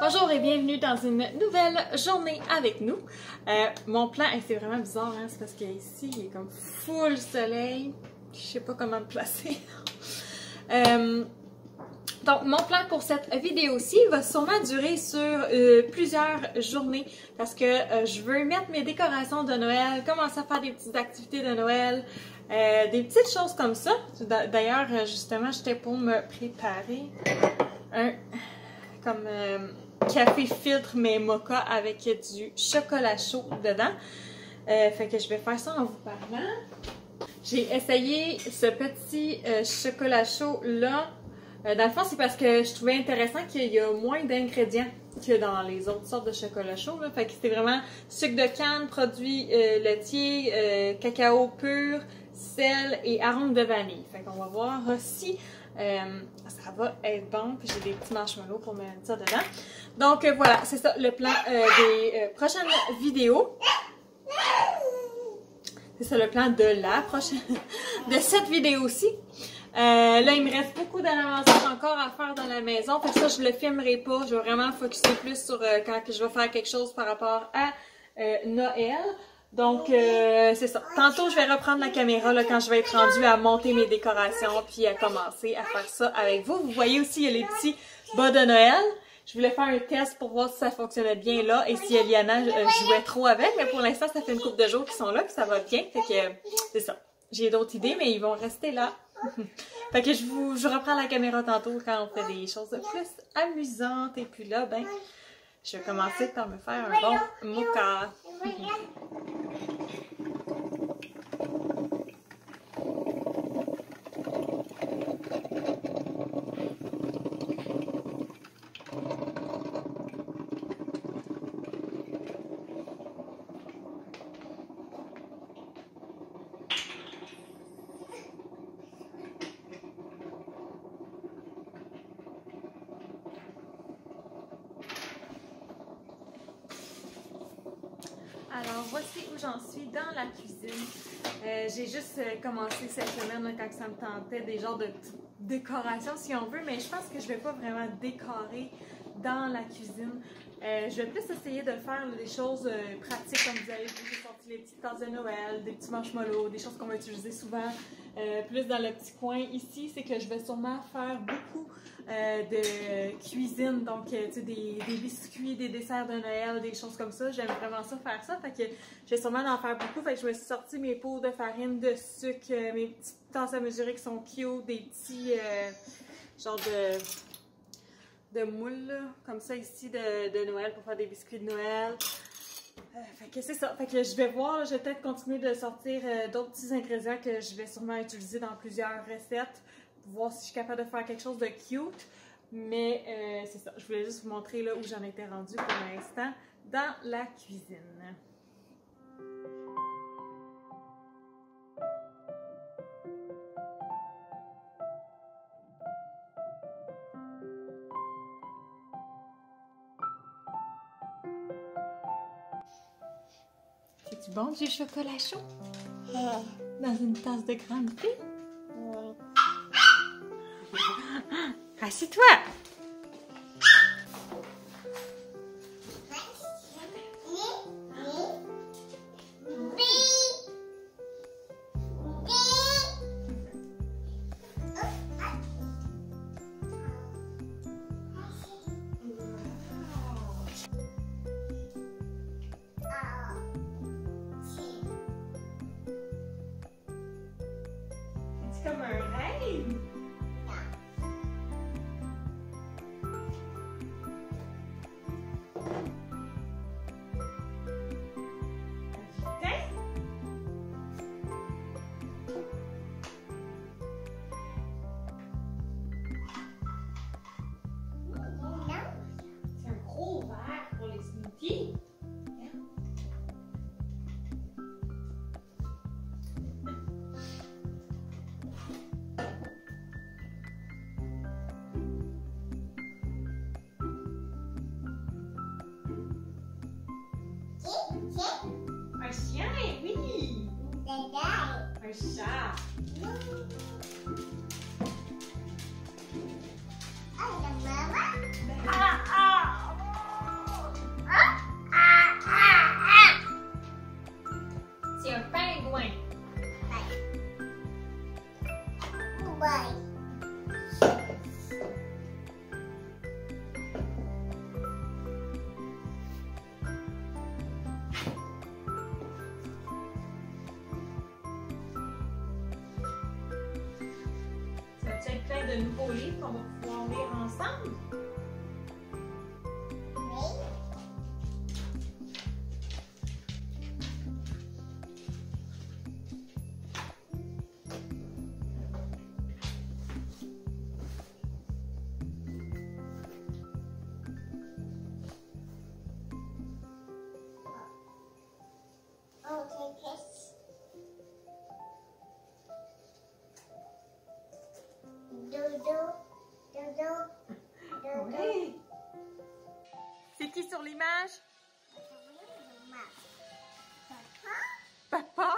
Bonjour et bienvenue dans une nouvelle journée avec nous. Mon plan, c'est vraiment bizarre, hein, c'est parce qu'ici, il est comme full soleil. Je sais pas comment me placer. Donc, mon plan pour cette vidéo-ci va sûrement durer sur plusieurs journées parce que je veux mettre mes décorations de Noël, commencer à faire des petites activités de Noël, des petites choses comme ça. D'ailleurs, justement, j'étais pour me préparer un café filtre mais mocha avec du chocolat chaud dedans. Fait que je vais faire ça en vous parlant. J'ai essayé ce petit chocolat chaud là. Dans le fond, c'est parce que je trouvais intéressant qu'il y a moins d'ingrédients que dans les autres sortes de chocolat chaud. Là. Fait que c'était vraiment sucre de canne, produits laitiers, cacao pur, sel et arôme de vanille. Fait qu'on va voir si ça va être bon. Puis j'ai des petits marshmallows pour mettre ça dedans. Donc voilà, c'est ça le plan des prochaines vidéos. C'est ça le plan de la prochaine, de cette vidéo-ci. Là, il me reste beaucoup d'avancées encore à faire dans la maison. Fait que ça, je le filmerai pas. Je vais vraiment focusser plus sur quand je vais faire quelque chose par rapport à Noël. Donc, c'est ça. Tantôt, je vais reprendre la caméra là, quand je vais être rendue à monter mes décorations puis à commencer à faire ça avec vous. Vous voyez aussi, il y a les petits bas de Noël. Je voulais faire un test pour voir si ça fonctionnait bien là et si Eliana jouait trop avec. Mais pour l'instant, ça fait une couple de jours qu'ils sont là puis ça va bien. Fait que c'est ça. J'ai d'autres idées, mais ils vont rester là. Fait que je reprends la caméra tantôt quand on fait des choses plus amusantes. Et puis là, ben, je vais commencer par me faire un bon mocha. Alors, voici où j'en suis dans la cuisine. J'ai juste commencé cette semaine là, quand ça me tentait des genres de petites décorations si on veut, mais je pense que je vais pas vraiment décorer dans la cuisine. Je vais plus essayer de faire des choses pratiques, comme vous avez vu, j'ai sorti les petites tasses de Noël, des petits marshmallows, des choses qu'on va utiliser souvent. Plus dans le petit coin ici, c'est que je vais sûrement faire beaucoup de cuisine, donc tu sais, des biscuits, des desserts de Noël, des choses comme ça. J'aime vraiment ça, faire ça, fait que je vais sûrement en faire beaucoup. Fait que je me suis sorti mes pots de farine, de sucre, mes petites tasses à mesurer qui sont cute, des petits genre de moules, là, comme ça ici de Noël pour faire des biscuits de Noël. Fait que c'est ça. Fait que je vais voir, je vais peut-être continuer de sortir d'autres petits ingrédients que je vais sûrement utiliser dans plusieurs recettes pour voir si je suis capable de faire quelque chose de cute. Mais c'est ça. Je voulais juste vous montrer là où j'en étais rendue pour l'instant dans la cuisine. C'est-tu bon du chocolat chaud? Dans une tasse de grande thé? Assieds-toi! C'est comme un rêve! C'est un gros verre pour les smoothies. Un chien, oui! Un chat! Ah, ah! de nouveaux livres qu'on va pouvoir lire ensemble? Oui. C'est qui sur l'image? Papa?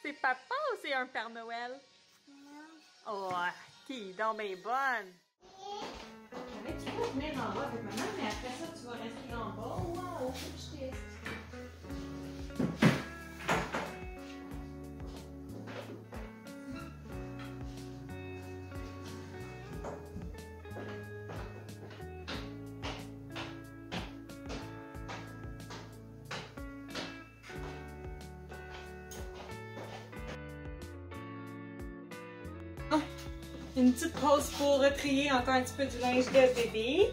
C'est papa ou c'est un Père Noël? Oh, qui est donc bien bonne! Tu peux venir en bas avec maman, mais après ça, tu vas rester en bas. Wow, je teste. Une petite pause pour retrier encore un petit peu du linge de bébé.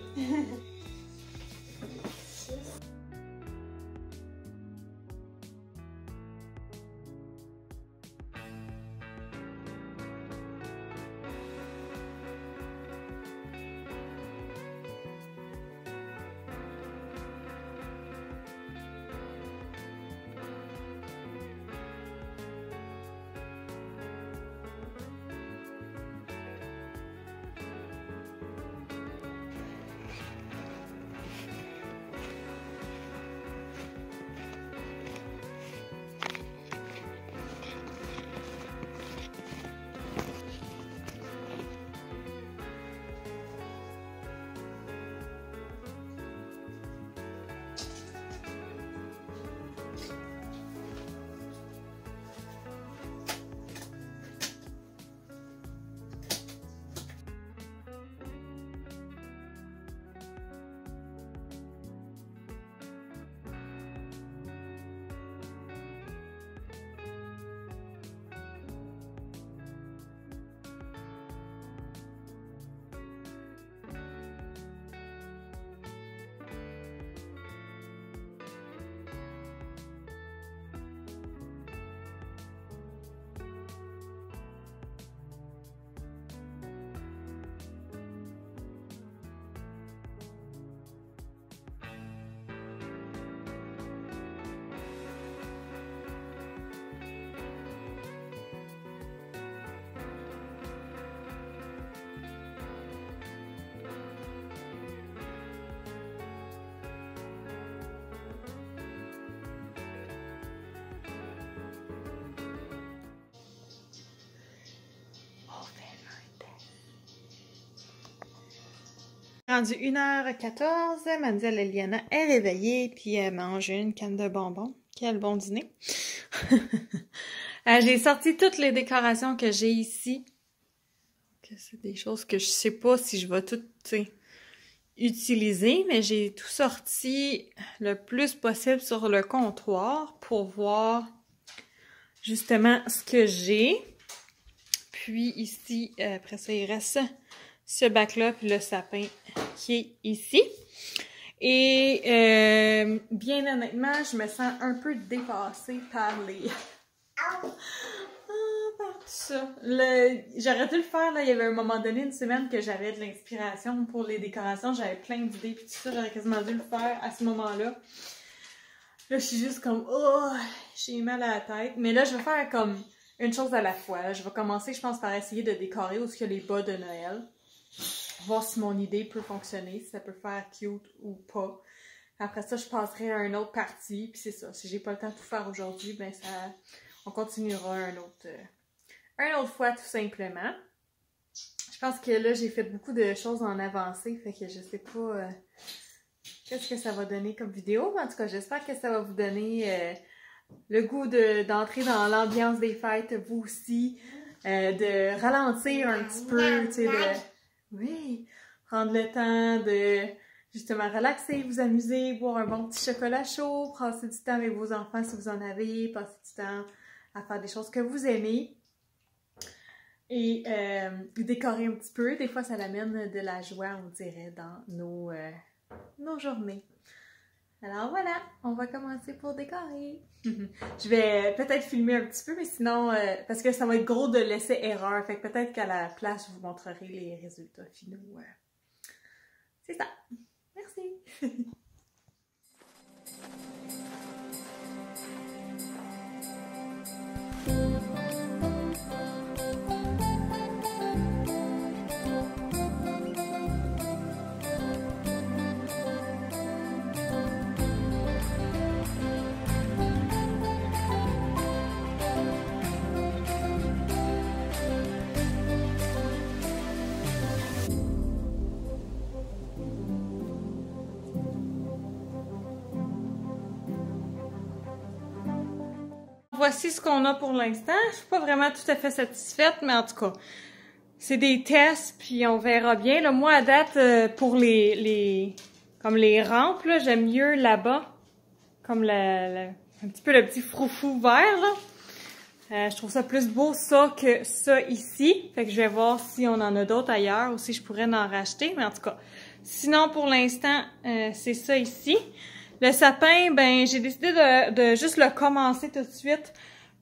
Rendu 1h14, mademoiselle Eliana est réveillée, puis elle mange une canne de bonbons. Quel bon dîner! J'ai sorti toutes les décorations que j'ai ici. C'est des choses que je sais pas si je vais toutes utiliser, mais j'ai tout sorti le plus possible sur le comptoir pour voir justement ce que j'ai. Puis ici, après ça, il reste ce bac-là, puis le sapin qui est ici. Et bien honnêtement, je me sens un peu dépassée par les... par tout ça. J'aurais dû le faire, là, il y avait un moment donné, une semaine, que j'avais de l'inspiration pour les décorations. J'avais plein d'idées, puis tout ça, j'aurais quasiment dû le faire à ce moment-là. Là, je suis juste comme, oh, j'ai mal à la tête. Mais là, je vais faire comme une chose à la fois. Là, je vais commencer, je pense, par essayer de décorer où il y a les bas de Noël. Voir si mon idée peut fonctionner, si ça peut faire cute ou pas. Après ça, je passerai à une autre partie. Puis c'est ça, si j'ai pas le temps de tout faire aujourd'hui, ben ça, on continuera un autre fois tout simplement. Je pense que là, j'ai fait beaucoup de choses en avancée, fait que je sais pas qu'est-ce que ça va donner comme vidéo. Mais en tout cas, j'espère que ça va vous donner le goût d'entrer dans l'ambiance des fêtes, vous aussi, de ralentir un petit peu, tu sais, oui, prendre le temps de justement relaxer, vous amuser, boire un bon petit chocolat chaud, passer du temps avec vos enfants si vous en avez, passer du temps à faire des choses que vous aimez. et décorer un petit peu. Des fois, ça l'amène de la joie, on dirait, dans nos journées. Alors voilà, on va commencer pour décorer. Je vais peut-être filmer un petit peu, mais sinon, parce que ça va être gros de laisser erreur, fait que peut-être qu'à la place, je vous montrerai les résultats finaux. C'est ça. Merci. Voici ce qu'on a pour l'instant. Je suis pas vraiment tout à fait satisfaite, mais en tout cas, c'est des tests, puis on verra bien. Là, moi, à date, pour comme les rampes, j'aime mieux là-bas, comme un petit peu le petit froufrou vert, là. Je trouve ça plus beau ça que ça ici. Fait que je vais voir si on en a d'autres ailleurs ou si je pourrais en racheter. Mais en tout cas, sinon pour l'instant, c'est ça ici. Le sapin, ben j'ai décidé de juste le commencer tout de suite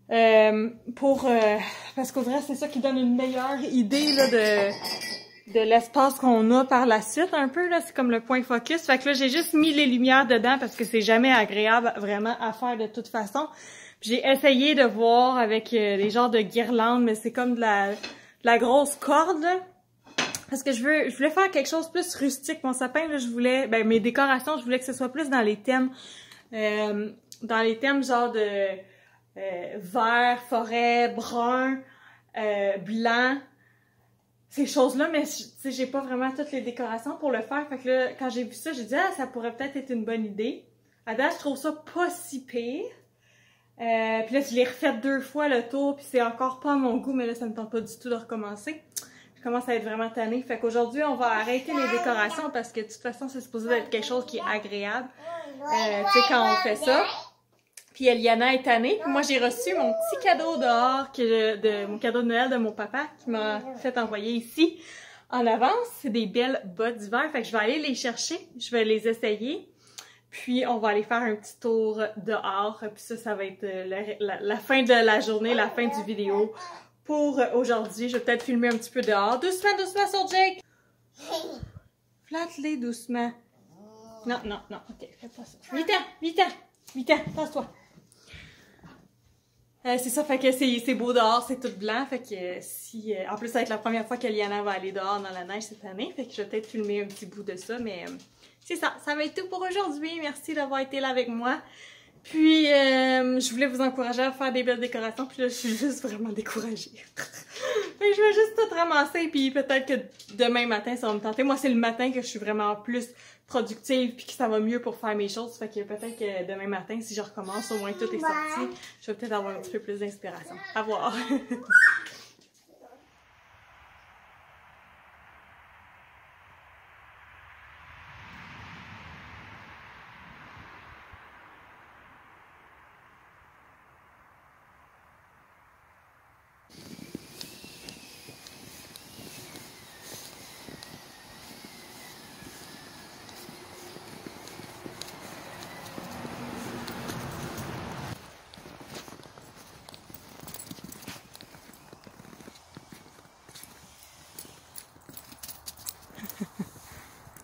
parce qu'au vrai, c'est ça qui donne une meilleure idée là, de l'espace qu'on a par la suite un peu. Là, c'est comme le point focus. Fait que là, j'ai juste mis les lumières dedans parce que c'est jamais agréable vraiment à faire de toute façon. J'ai essayé de voir avec des genres de guirlandes, mais c'est comme de la grosse corde, là. Parce que je voulais faire quelque chose de plus rustique. Mon sapin, là, mes décorations, je voulais que ce soit plus dans les thèmes genre de vert, forêt, brun, blanc, ces choses-là, mais j'ai pas vraiment toutes les décorations pour le faire. Fait que là, quand j'ai vu ça, j'ai dit, ça pourrait peut-être être une bonne idée. À date, je trouve ça pas si pire. Puis là, je l'ai refait 2 fois le tour, puis c'est encore pas à mon goût, mais là, ça me tente pas du tout de recommencer. Je commence à être vraiment tannée. Fait qu'aujourd'hui, on va arrêter les décorations parce que de toute façon, c'est supposé être quelque chose qui est agréable. Tu sais, quand on fait ça. Puis Eliana est tannée. Puis moi, j'ai reçu mon petit cadeau dehors, mon cadeau de Noël de mon papa qui m'a fait envoyer ici en avance. C'est des belles bottes d'hiver. Fait que je vais aller les chercher. Je vais les essayer. Puis, on va aller faire un petit tour dehors. Puis ça va être la fin de la journée, la fin du vidéo pour aujourd'hui. Je vais peut-être filmer un petit peu dehors. Doucement, doucement sur Jake! Flatte-les doucement. Non, non, non. OK, fais pas ça. 8 ans, passe-toi. C'est ça, fait que c'est beau dehors, c'est tout blanc. Fait que si... en plus, ça va être la première fois qu'Eliana va aller dehors dans la neige cette année. Fait que je vais peut-être filmer un petit bout de ça, mais... c'est ça, ça va être tout pour aujourd'hui. Merci d'avoir été là avec moi. Puis, je voulais vous encourager à faire des belles décorations. Puis là, je suis juste vraiment découragée. Fait que je vais juste tout ramasser. Puis peut-être que demain matin, ça va me tenter. Moi, c'est le matin que je suis vraiment plus productive. Puis que ça va mieux pour faire mes choses. Fait que peut-être que demain matin, si je recommence, au moins tout est sorti. Je vais peut-être avoir un petit peu plus d'inspiration. À voir.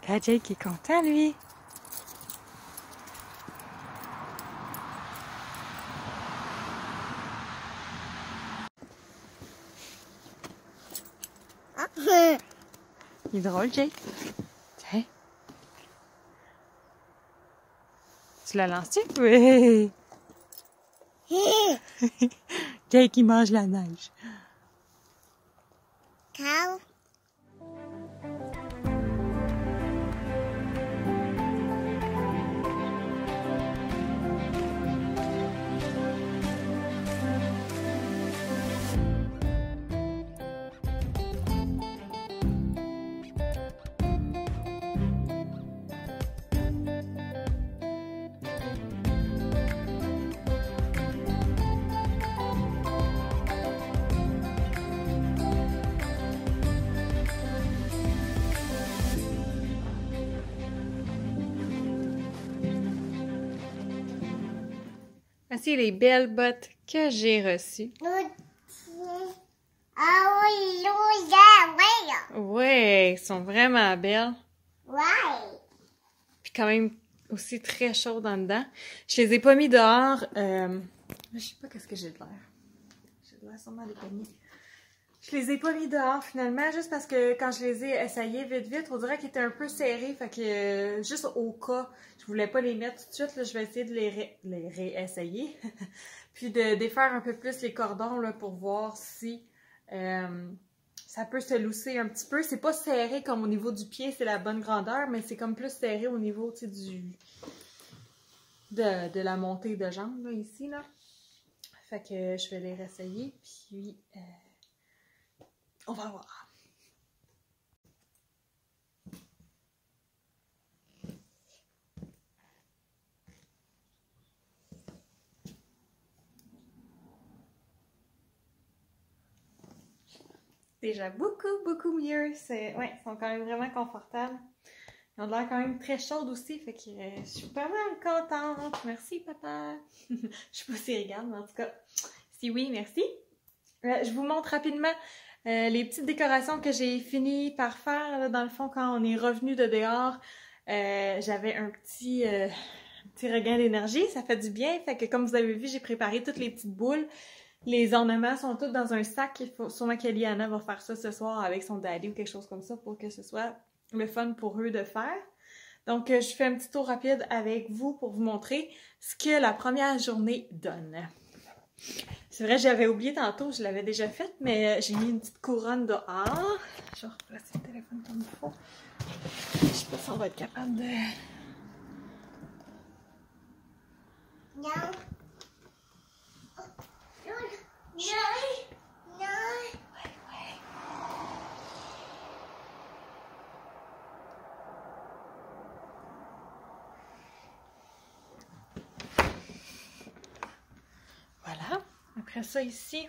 Là, Jake est content, lui. Il est drôle, Jake. Tiens. Tu la lances-tu? Oui. Jake, il mange la neige. Cow. Voici les belles bottes que j'ai reçues. Ouais, elles sont vraiment belles. Ouais. Puis quand même aussi très chaudes en dedans. Je les ai pas mis dehors. Je sais pas qu'est-ce que j'ai de l'air. J'ai de l'air sûrement des pommiers. Je les ai pas mis dehors finalement, juste parce que quand je les ai essayés vite, on dirait qu'ils étaient un peu serrés. Fait que juste au cas, je voulais pas les mettre tout de suite. Là, je vais essayer de les réessayer. Puis de défaire un peu plus les cordons là, pour voir si ça peut se lousser un petit peu. C'est pas serré comme au niveau du pied, c'est la bonne grandeur, mais c'est comme plus serré au niveau de la montée de jambes là, ici. Là. Fait que je vais les réessayer. Puis on va voir. Déjà beaucoup mieux. Ouais, ils sont quand même vraiment confortables. Ils ont l'air quand même très chaudes aussi, fait que je suis pas mal contente. Merci, papa. Je sais pas s'il regarde, mais en tout cas, si oui, merci. Je vous montre rapidement les petites décorations que j'ai fini par faire. Là, dans le fond, quand on est revenu de dehors, j'avais un petit regain d'énergie. Ça fait du bien. Fait que comme vous avez vu, j'ai préparé toutes les petites boules. Les ornements sont tous dans un sac. Il faut sûrement qu'Eliana va faire ça ce soir avec son daddy ou quelque chose comme ça pour que ce soit le fun pour eux de faire. Donc, je fais un petit tour rapide avec vous pour vous montrer ce que la première journée donne. C'est vrai, j'avais oublié tantôt, je l'avais déjà faite, mais j'ai mis une petite couronne dehors. Je vais replacer le téléphone comme il faut. Je sais pas si on va être capable de... Non. Voilà. Après ça, ici,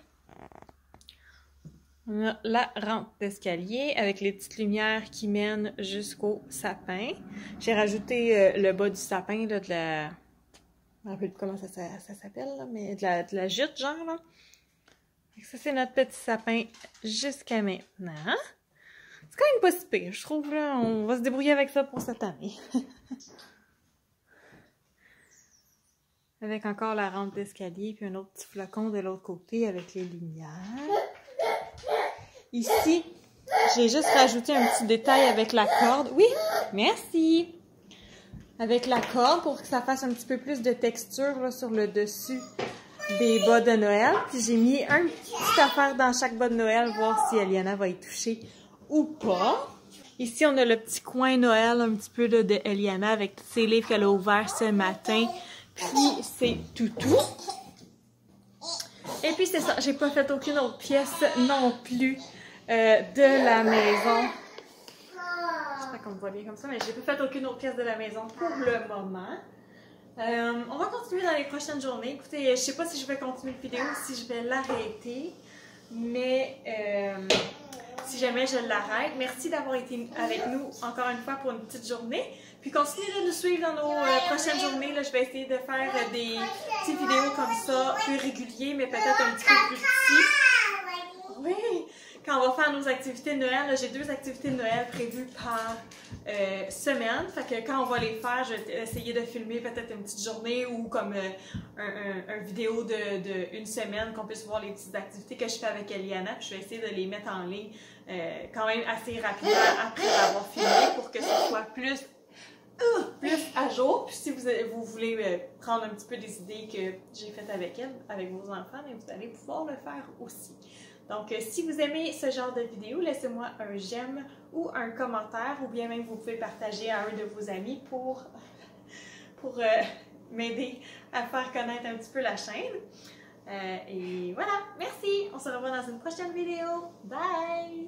on a la rampe d'escalier avec les petites lumières qui mènent jusqu'au sapin. J'ai rajouté le bas du sapin, là, de la... Je me rappelle plus comment ça s'appelle, là, mais de la jute, genre, là. Ça, c'est notre petit sapin jusqu'à maintenant. C'est quand même pas si pire, je trouve, là. On va se débrouiller avec ça pour cette année. Avec encore la rampe d'escalier, puis un autre petit flacon de l'autre côté avec les lumières. Ici, j'ai juste rajouté un petit détail avec la corde. Oui, merci! Avec la corde pour que ça fasse un petit peu plus de texture là, sur le dessus des bas de Noël. Puis j'ai mis un petit affaire dans chaque bas de Noël, voir si Eliana va y toucher ou pas. Ici, on a le petit coin Noël un petit peu là, de Eliana avec tous ses livres qu'elle a ouverts ce matin. Puis c'est tout. Et puis c'est ça, j'ai pas fait aucune autre pièce non plus de la maison. J'espère qu'on me voit bien comme ça, mais j'ai pas fait aucune autre pièce de la maison pour le moment. On va continuer dans les prochaines journées. Écoutez, je sais pas si je vais continuer la vidéo ou si je vais l'arrêter, mais si jamais je l'arrête, merci d'avoir été avec nous encore une fois pour une petite journée. Puis continuez de nous suivre dans nos prochaines journées. Là, je vais essayer de faire des petites vidéos comme ça, plus réguliers, mais peut-être un petit peu plus petits. Oui! Quand on va faire nos activités de Noël, j'ai 2 activités de Noël prévues par semaine. Fait que quand on va les faire, je vais essayer de filmer peut-être une petite journée ou comme un vidéo de une semaine, qu'on puisse voir les petites activités que je fais avec Eliana. Puis je vais essayer de les mettre en ligne quand même assez rapidement après l'avoir filmé pour que ce soit plus à jour. Puis si vous voulez prendre un petit peu des idées que j'ai faites avec elle, avec vos enfants, mais vous allez pouvoir le faire aussi. Donc, si vous aimez ce genre de vidéo, laissez-moi un j'aime ou un commentaire, ou bien même vous pouvez partager à un de vos amis pour m'aider à faire connaître un petit peu la chaîne. Et voilà, merci! On se revoit dans une prochaine vidéo. Bye!